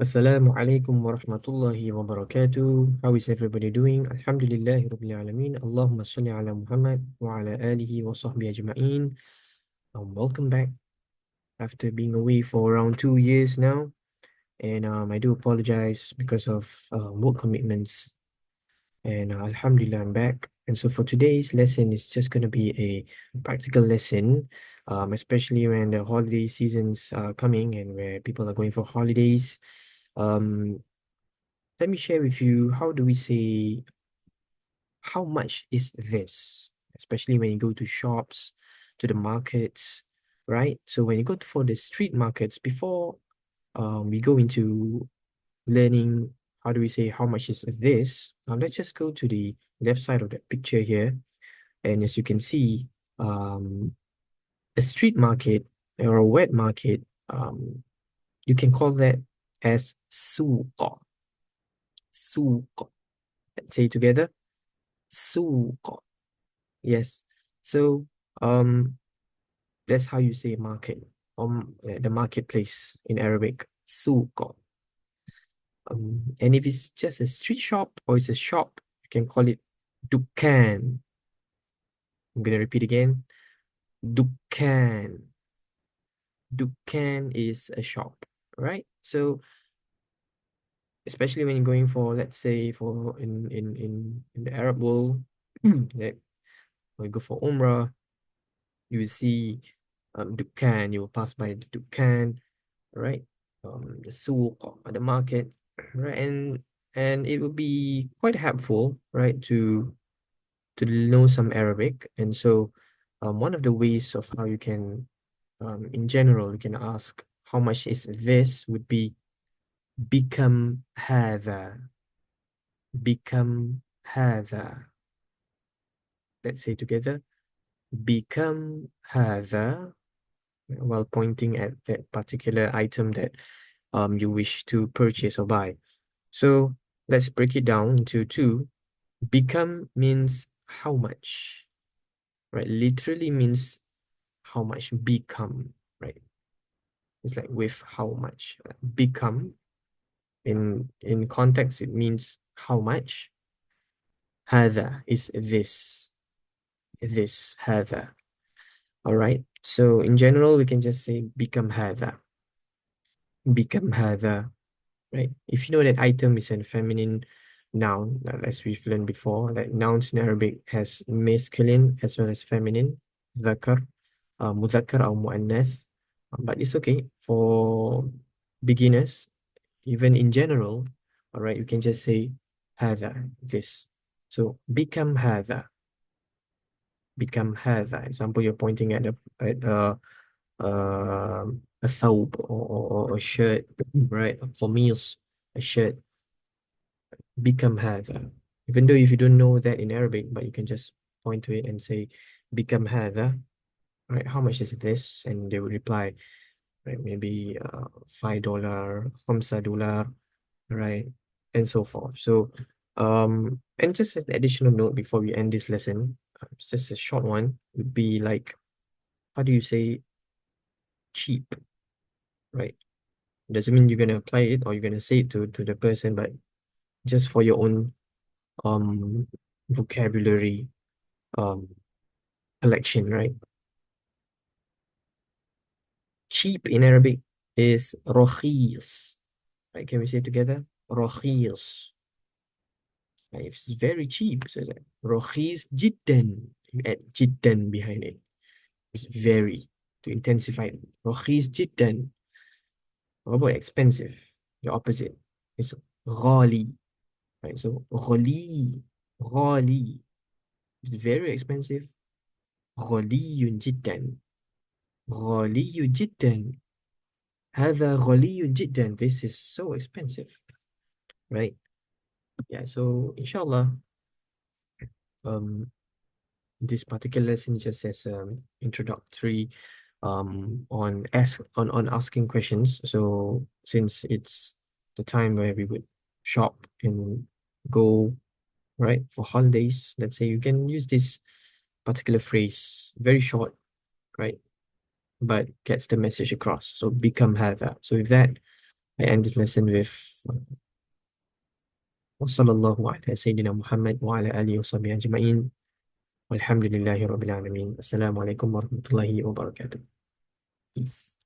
Assalamu alaikum wa rahmatullahi wa barakatuh. How is everybody doing? Alhamdulillahi Rabbil Alameen. Allahumma salli ala Muhammad wa ala alihi wa sahbihi ajma'een. Welcome back after being away for around 2 years now. And I do apologize because of work commitments. And Alhamdulillah, I'm back. And so for today's lesson, it's just going to be a practical lesson, especially when the holiday seasons are coming and where people are going for holidays. Um, Let me share with you how do we say how much is this, especially when you go to shops, to the markets, right? So when you go for the street markets, before we go into learning how do we say how much is this, let's just go to the left side of that picture here. And as you can see, um, a street market or a wet market, you can call that as suqa. Suqa. Let's say together. Suq. Yes. So that's how you say market. The marketplace in Arabic. Suq. And if it's just a street shop or it's a shop, you can call it dukkan. I'm gonna repeat again. Dukkan. Dukkan is a shop, right? So especially when you're going for, let's say, for in the Arab world, that when you go for Umrah, you will see dukkan, you will pass by the dukkan, right? The souk, or the market, right? And it will be quite helpful, right, to know some Arabic. And so one of the ways of how you can, in general, you can ask how much is this would be become هذا. Become هذا. Let's say together. Become هذا, while pointing at that particular item that you wish to purchase or buy. So let's break it down into two. Become means how much, right? Literally means how much. Become, right? It's like with how much. Become in context, it means how much. هذا is this. This هذا. All right. So in general, we can just say become هذا. Become هذا. Right? If you know that item is a feminine noun, as we've learned before, like nouns in Arabic has masculine as well as feminine, ذكر, مذكر أو مؤنث. But it's okay for beginners, even in general. All right, you can just say هذا, this. So become هذا. Become هذا. Example, you're pointing at a thawb or a shirt, right? A qamis, a shirt. Become هذا. Even though if you don't know that in Arabic, but you can just point to it and say become هذا, right? How much is this? And they will reply, right? Maybe $5, $5, right? And so forth. So and just an additional note before we end this lesson, it's just a short one, would be like, how do you say cheap, right? Doesn't mean you're gonna apply it or you're gonna say it to the person, but just for your own vocabulary um collection, right? Cheap in Arabic is رخيص, right? Can we say it together? رخيص. Right? If it's very cheap, so it's like رخيص جدا. You add جدا behind it. It's very, to intensify it. رخيص جدا. What about expensive? The opposite. It's غالي, right? So غالي, غالي. It's very expensive. غالي جدا. غالي جدا. هذا غالي جدا. This is so expensive, right? Yeah, so inshallah, um, this particular lesson just says introductory on asking questions. So since it's the time where we would shop and go, right, for holidays, let's say you can use this particular phrase, very short, right, but gets the message across. So become هذا. So with that, I end this lesson with وصلى الله على سيدنا محمد وعلى آله وصحبه أجمعين والحمد لله رب العالمين. السلام عليكم ورحمة الله وبركاته. Peace.